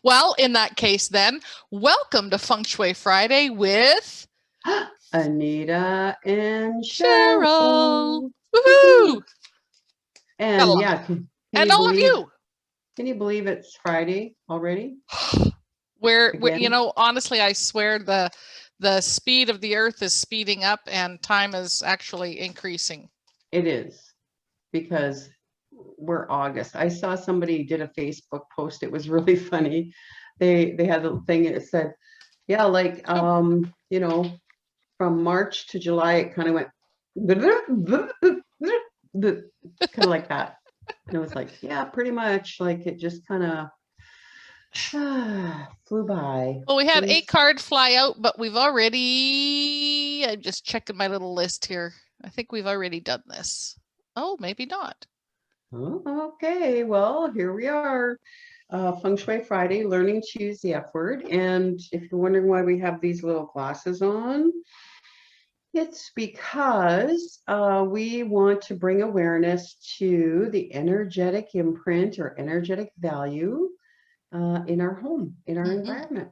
Well, in that case then, welcome to Feng Shui Friday with Anita and Cheryl. Cheryl. Woohoo! And yeah, and all of you. Can you believe it's Friday already? We're you know, honestly, I swear the speed of the earth is speeding up and time is actually increasing. It is, because we're August. I saw somebody did a Facebook post. It was really funny. They had a thing that said, yeah, like you know, from March to July, it kind of went kind of like that. And it was like, yeah, pretty much, like it just kind of flew by. Well, we had 8 cards fly out, but we've already, I'm just checking my little list here. I think we've already done this. Oh, maybe not. Oh, okay, well, here we are. Feng Shui Friday, learning to use the F word. And if you're wondering why we have these little glasses on, it's because we want to bring awareness to the energetic imprint or energetic value in our home, in our environment.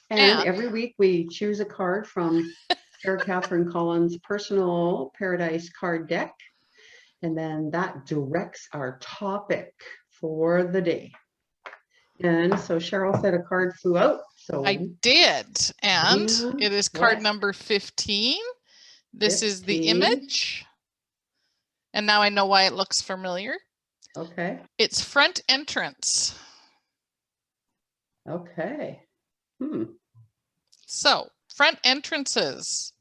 And every week we choose a card from Sarah Catherine Collins' personal Paradise card deck. And then that directs our topic for the day. And so Cheryl said a card flew out. So I did. And it is card number 15. This is the image. And now I know why it looks familiar. Okay. It's front entrance. Okay. So front entrances.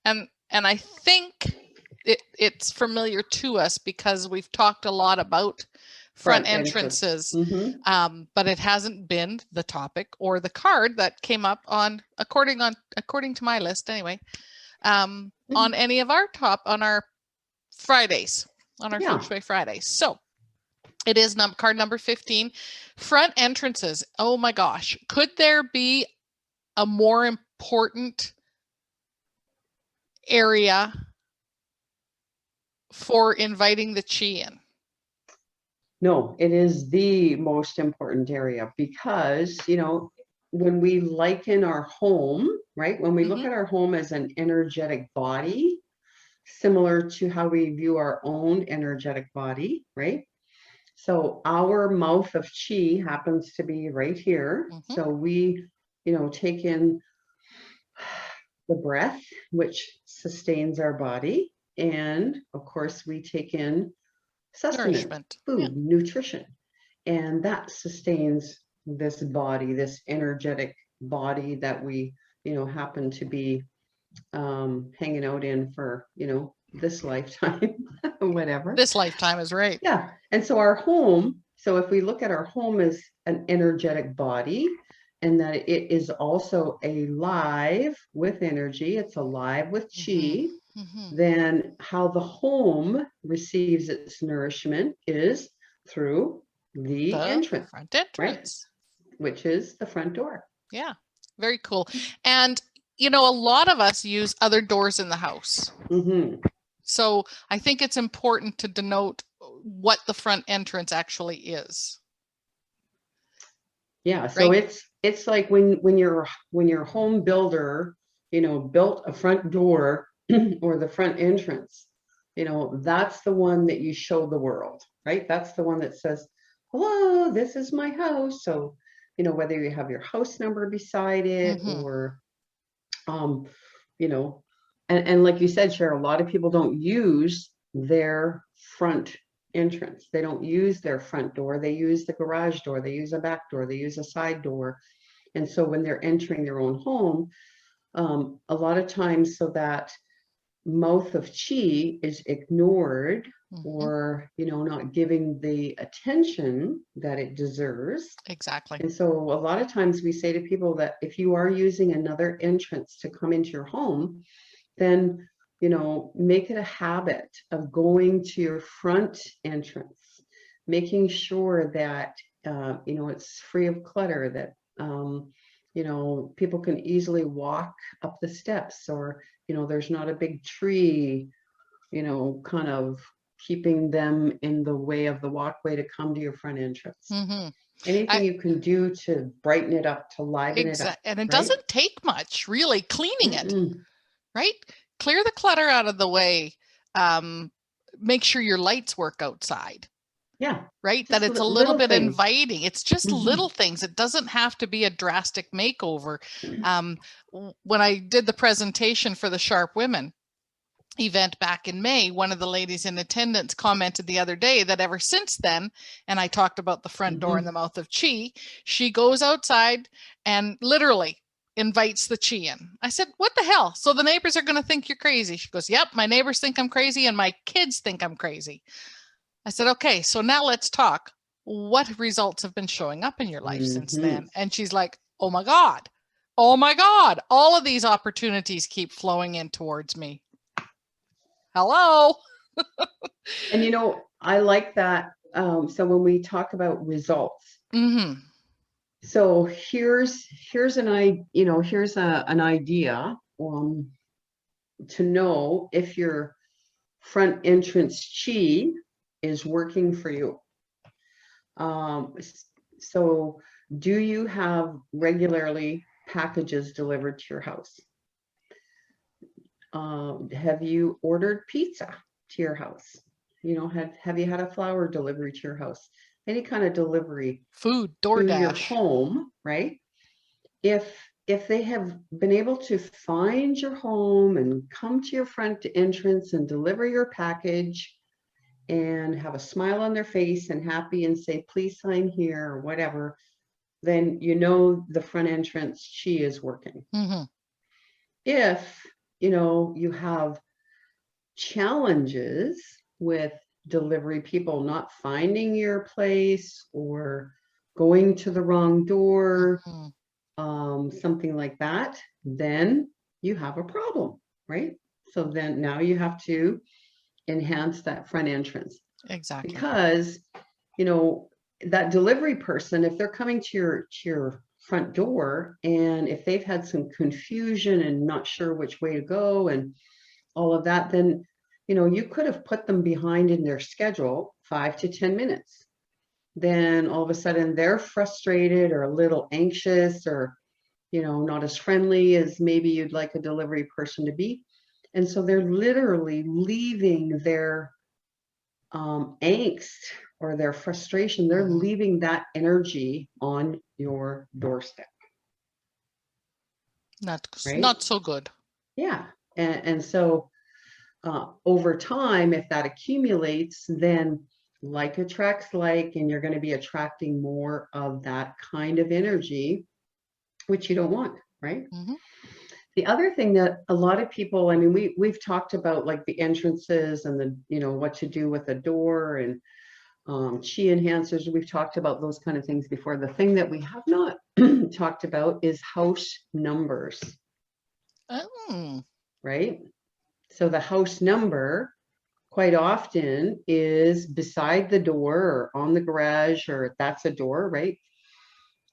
And I think it's familiar to us because we've talked a lot about front entrances, but it hasn't been the topic or the card that came up on, according to my list anyway, on any of our on our Fridays, on our Feng Shui Fridays. So it is card number 15, front entrances. Oh my gosh, could there be a more important area for inviting the chi in? No, it is the most important area because, you know, when we liken our home, right? When we look at our home as an energetic body, similar to how we view our own energetic body, right? So our mouth of chi happens to be right here. So we, you know, take in the breath, which sustains our body. And of course, we take in sustenance, food, nutrition, and that sustains this body, this energetic body that we, you know, happen to be hanging out in for, you know, this lifetime, whatever. This lifetime is right. Yeah. And so our home, so if we look at our home as an energetic body, and that it is also alive with energy, it's alive with chi, then how the home receives its nourishment is through the entrance, front entrance, right? Which is the front door. Yeah, very cool. And you know, a lot of us use other doors in the house. So I think it's important to denote what the front entrance actually is. Yeah, so it's like when your home builder, you know, built a front door or the front entrance, you know, that's the one that you show the world, right? That's the one that says, hello, this is my house. So, you know, whether you have your house number beside it or, you know, and like you said, Cheryl, a lot of people don't use their front entrance. They don't use their front door. They use the garage door. They use a back door. They use a side door. And so when they're entering their own home, a lot of times, so that mouth of chi is ignored or, you know, not giving the attention that it deserves. Exactly. And so a lot of times we say to people that if you are using another entrance to come into your home, then, you know, make it a habit of going to your front entrance, making sure that, you know, it's free of clutter, that, you know, people can easily walk up the steps, or, you know, there's not a big tree, you know, kind of keeping them in the way of the walkway to come to your front entrance. Anything you can do to brighten it up, to liven it up. And it right? doesn't take much, really, cleaning it, Mm-mm. right? Clear the clutter out of the way. Make sure your lights work outside. Yeah. Right? Just That it's a little bit things. inviting. It's just little things. It doesn't have to be a drastic makeover. When I did the presentation for the Sharp Women event back in May, one of the ladies in attendance commented the other day that ever since then, and I talked about the front door and the mouth of chi, she goes outside and literally invites the chi in. I said, what the hell? So the neighbors are going to think you're crazy. She goes, yep, my neighbors think I'm crazy and my kids think I'm crazy. I said, okay, so now let's talk. What results have been showing up in your life since then? And she's like, oh my God, all of these opportunities keep flowing in towards me. Hello. And I like that. So when we talk about results, so here's an idea to know if your front entrance chi is working for you. So do you have regularly packages delivered to your house? Have you ordered pizza to your house? Have you had a flower delivery to your house? Any kind of delivery, food, DoorDash, to your DoorDash. home, right? If they have been able to find your home and come to your front entrance and deliver your package and have a smile on their face and happy and say, please sign here or whatever, then the front entrance chi is working. If you have challenges with delivery people not finding your place or going to the wrong door, something like that, then you have a problem, right? So then now you have to enhance that front entrance. Exactly. Because, that delivery person, if they're coming to your front door and if they've had some confusion and not sure which way to go and all of that, then you could have put them behind in their schedule 5 to 10 minutes. Then all of a sudden they're frustrated or a little anxious or not as friendly as maybe you'd like a delivery person to be, and so they're literally leaving their angst or their frustration, they're leaving that energy on your doorstep. Not so good. Yeah. And so over time, if that accumulates, then like attracts like, and you're going to be attracting more of that kind of energy, which you don't want, right? The other thing that a lot of people, we've talked about like the entrances and the, what to do with a door and chi enhancers. We've talked about those kind of things before. The thing that we have not talked about is house numbers. Right? So the house number quite often is beside the door or on the garage, or that's a door, right?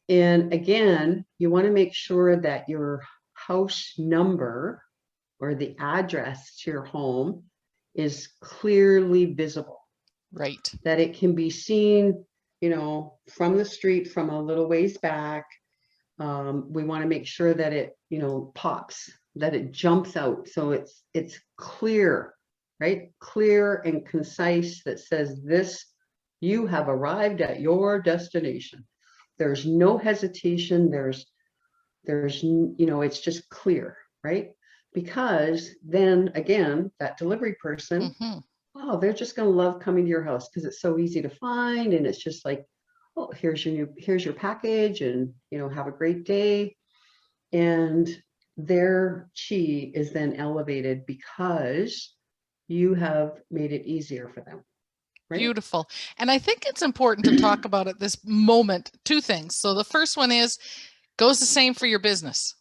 And again, you want to make sure that your house number or the address to your home is clearly visible. Right. That it can be seen, from the street, from a little ways back. We want to make sure that it, pops, that it jumps out. So it's clear, right? Clear and concise, that says this, you have arrived at your destination. There's no hesitation. There's, it's just clear, right? Because then again, that delivery person, oh, they're just going to love coming to your house because it's so easy to find. And it's just like, oh, here's your package, and, have a great day. And their chi is then elevated because you have made it easier for them. Right? Beautiful. And I think it's important to talk about at this moment two things. So the first one goes the same for your business.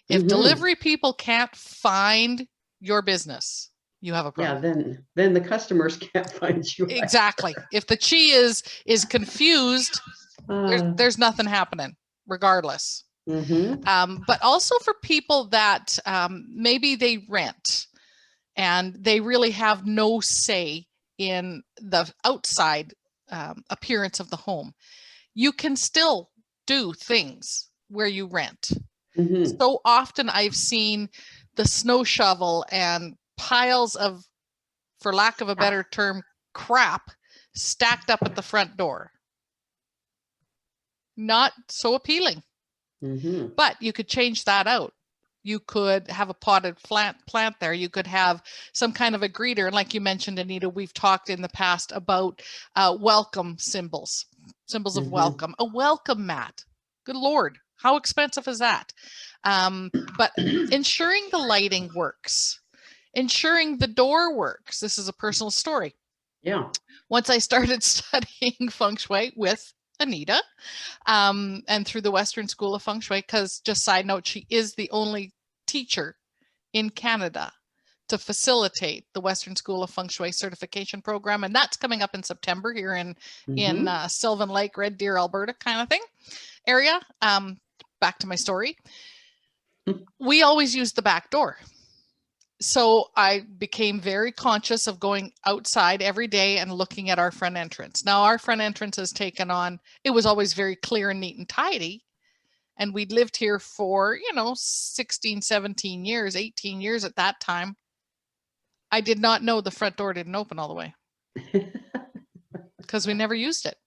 If delivery people can't find your business, you have a problem. Yeah, then the customers can't find you. Exactly. If the chi is confused, there's nothing happening, regardless. But also for people that maybe they rent and they really have no say in the outside appearance of the home. you can still do things where you rent. Mm-hmm. So often I've seen the snow shovel and piles of, for lack of a better term, crap stacked up at the front door. Not so appealing. Mm-hmm. But you could change that out. You could have a potted plant there. You could have some kind of a greeter. And like you mentioned, Anita, we've talked in the past about welcome symbols of welcome. A welcome mat. Good Lord, how expensive is that? But ensuring the lighting works, ensuring the door works. This is a personal story. Yeah. Once I started studying Feng Shui with Anita, and through the Western School of Feng Shui, because just side note, she is the only teacher in Canada to facilitate the Western School of Feng Shui certification program. And that's coming up in September here in Sylvan Lake, Red Deer, Alberta kind of thing area. Back to my story. We always use the back door. So I became very conscious of going outside every day and looking at our front entrance. Now our front entrance has taken on, it was always very clear and neat and tidy. And we'd lived here for, 16, 17 years, 18 years at that time. I did not know the front door didn't open all the way because we never used it.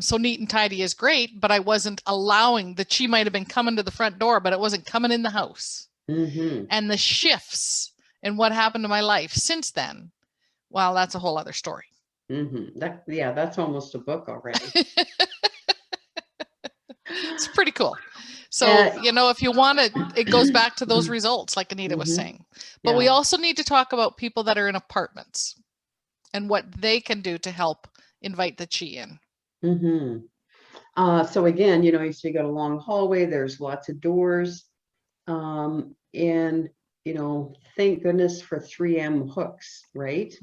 So neat and tidy is great, but I wasn't allowing the chi might have been coming to the front door, but it wasn't coming in the house. And the shifts and what happened to my life since then, well, that's a whole other story. That's almost a book already. It's pretty cool. So, if you want to, it goes back to those results, like Anita was saying. But we also need to talk about people that are in apartments and what they can do to help invite the chi in. So again, you got a long hallway, there's lots of doors. And, thank goodness for 3M hooks, right?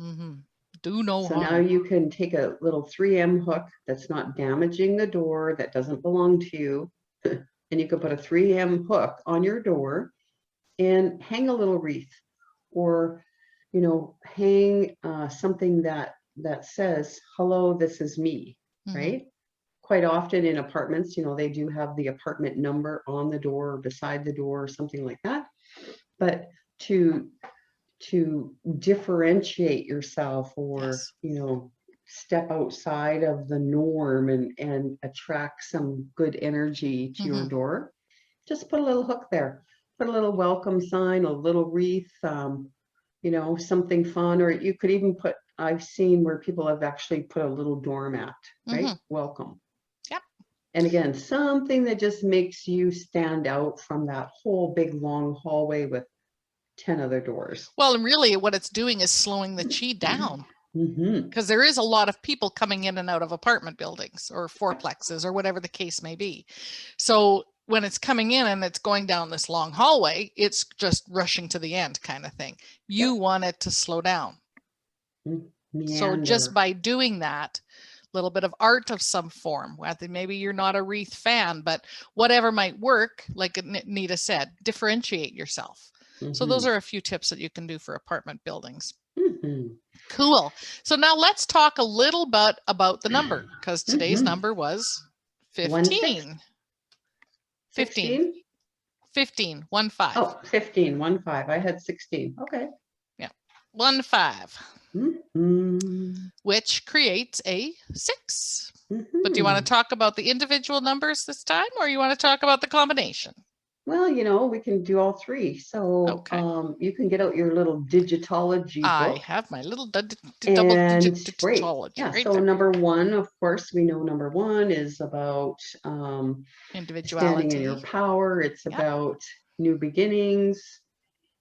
Do no harm. So harm. now you can take a little 3M hook that's not damaging the door, that doesn't belong to you. And you can put a 3M hook on your door and hang a little wreath, or, hang something that says, hello, this is me, right? Quite often in apartments, they do have the apartment number on the door or beside the door or something like that. But to differentiate yourself, or, step outside of the norm and attract some good energy to your door, just put a little hook there, put a little welcome sign, a little wreath, something fun. Or you could even put, I've seen where people have actually put a little doormat, right? Welcome. Yep. And again, something that just makes you stand out from that whole big long hallway with 10 other doors. Well, and really what it's doing is slowing the chi down, because there is a lot of people coming in and out of apartment buildings or fourplexes or whatever the case may be. So when it's coming in and it's going down this long hallway, it's just rushing to the end kind of thing. You want it to slow down. So just by doing that, a little bit of art of some form, maybe you're not a wreath fan, but whatever might work, like Anita said, differentiate yourself. So those are a few tips that you can do for apartment buildings. Cool. So now let's talk a little bit about the number, because today's number was 15. 15. 15. 1 5. Oh, 15. 1 5. I had 16. Okay. Yeah. 1 5. Which creates a 6. But do you want to talk about the individual numbers this time, or you want to talk about the combination? Well, we can do all three. So you can get out your little digitology book. I have my little double digitology. Yeah. Right so there. number 1, of course, we know number 1 is about individuality, standing in your power. It's about new beginnings.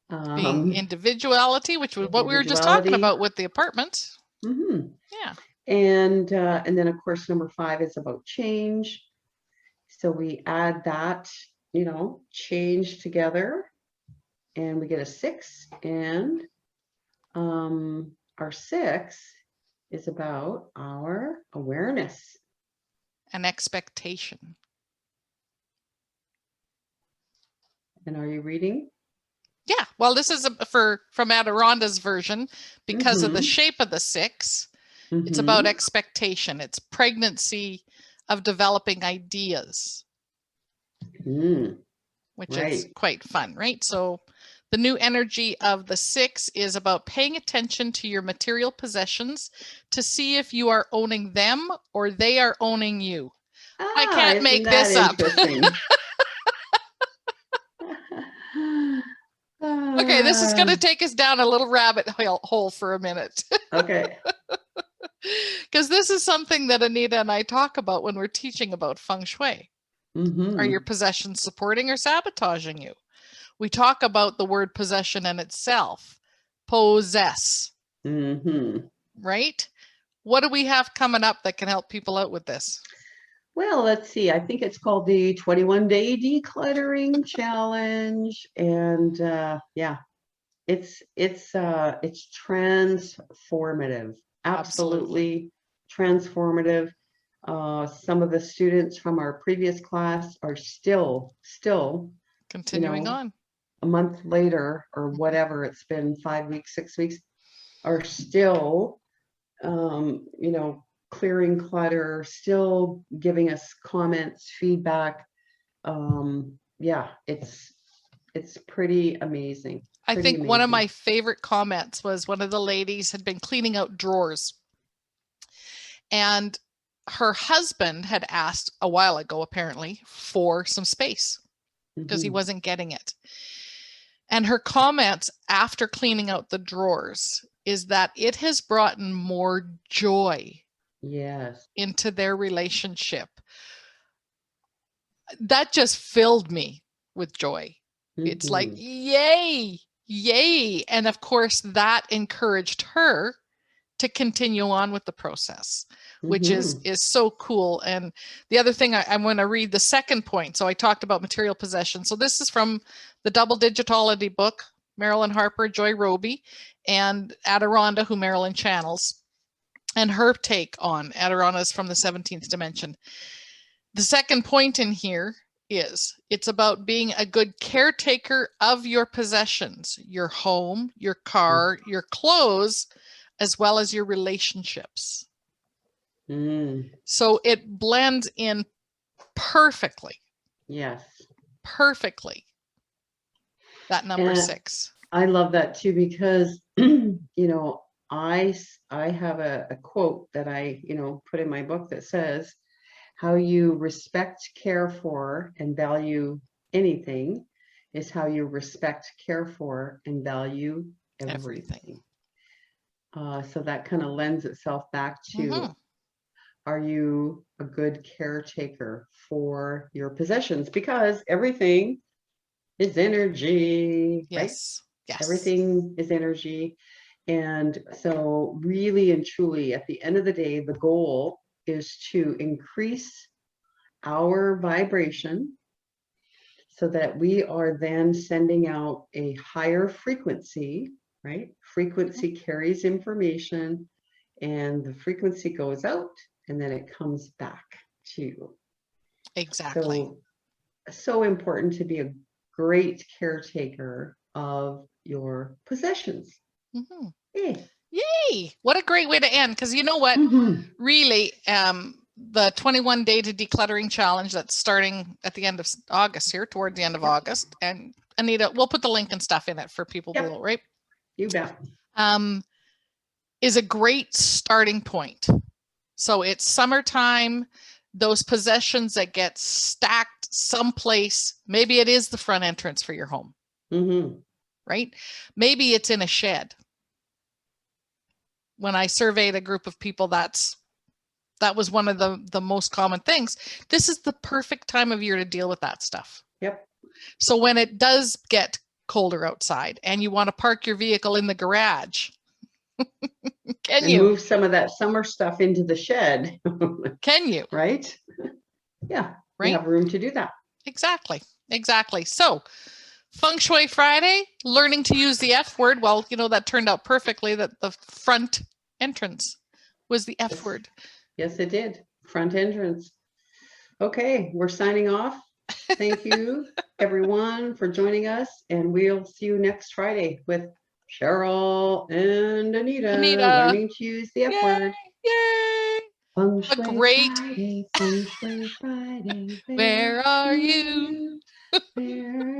Being individuality, which was what we were just talking about with the apartment. Yeah. And then of course number 5 is about change. So we add that, change together, and we get a 6. And our 6 is about our awareness. An expectation. And are you reading? Yeah. Well, this is from Adironda's version, because of the shape of the 6. It's about expectation. It's pregnancy of developing ideas, which is quite fun, right? So the new energy of the 6 is about paying attention to your material possessions to see if you are owning them or they are owning you. I can't make this up. Okay, this is going to take us down a little rabbit hole for a minute. Okay. Because this is something that Anita and I talk about when we're teaching about Feng Shui. Are your possessions supporting or sabotaging you? We talk about the word possession in itself. Possess. Right? What do we have coming up that can help people out with this? Well, let's see. I think it's called the 21-day decluttering challenge. And yeah, it's transformative. Absolutely transformative. Some of the students from our previous class are still continuing on a month later or whatever. It's been 5 weeks, 6 weeks, are still, clearing clutter, still giving us comments, feedback. Yeah, it's pretty amazing. I think one of my favorite comments was one of the ladies had been cleaning out drawers, and her husband had asked a while ago, apparently, for some space because he wasn't getting it. And her comments after cleaning out the drawers is that it has brought more joy into their relationship. That just filled me with joy. It's like, yay, yay. And of course, that encouraged her to continue on with the process, which is so cool. And the other thing, I'm going to read the second point. So I talked about material possession. So this is from the Double Digitality book, Marilyn Harper, Joy Roby, and Adironda, who Marilyn channels, and her take on Adironda's from the 17th dimension. The second point in here is it's about being a good caretaker of your possessions, your home, your car, your clothes, as well as your relationships. So it blends in perfectly. Yes. Perfectly. That number 6. I love that too, because, I have a quote that I, put in my book that says, how you respect, care for, and value anything is how you respect, care for, and value everything. So that kind of lends itself back to, are you a good caretaker for your possessions? Because everything is energy, right? Yes. Everything is energy. And so really and truly, at the end of the day, the goal is to increase our vibration so that we are then sending out a higher frequency, right? Frequency carries information, and the frequency goes out and then it comes back to you. Exactly. So important to be a great caretaker of your possessions. Yay! What a great way to end, because you know what? Really, the 21-day to decluttering challenge that's starting at the end of August here, toward the end of August, and Anita, we'll put the link and stuff in it for people below, right? You bet. Is a great starting point. So it's summertime. Those possessions that get stacked someplace, maybe it is the front entrance for your home, right? Maybe it's in a shed. When I surveyed a group of people, that was one of the most common things. This is the perfect time of year to deal with that stuff. Yep. So when it does get colder outside and you want to park your vehicle in the garage, can you move some of that summer stuff into the shed? Can you? Right? Yeah. Right. You have room to do that. Exactly. So Feng Shui Friday, learning to use the F word. Well, that turned out perfectly, that the front entrance was the F word. Yes, it did. Front entrance. Okay, we're signing off. Thank you, everyone, for joining us. And we'll see you next Friday with Cheryl and Anita. Learning to use the F word. Yay! Feng A Shui great Friday, Feng Shui Friday. Where are you? Where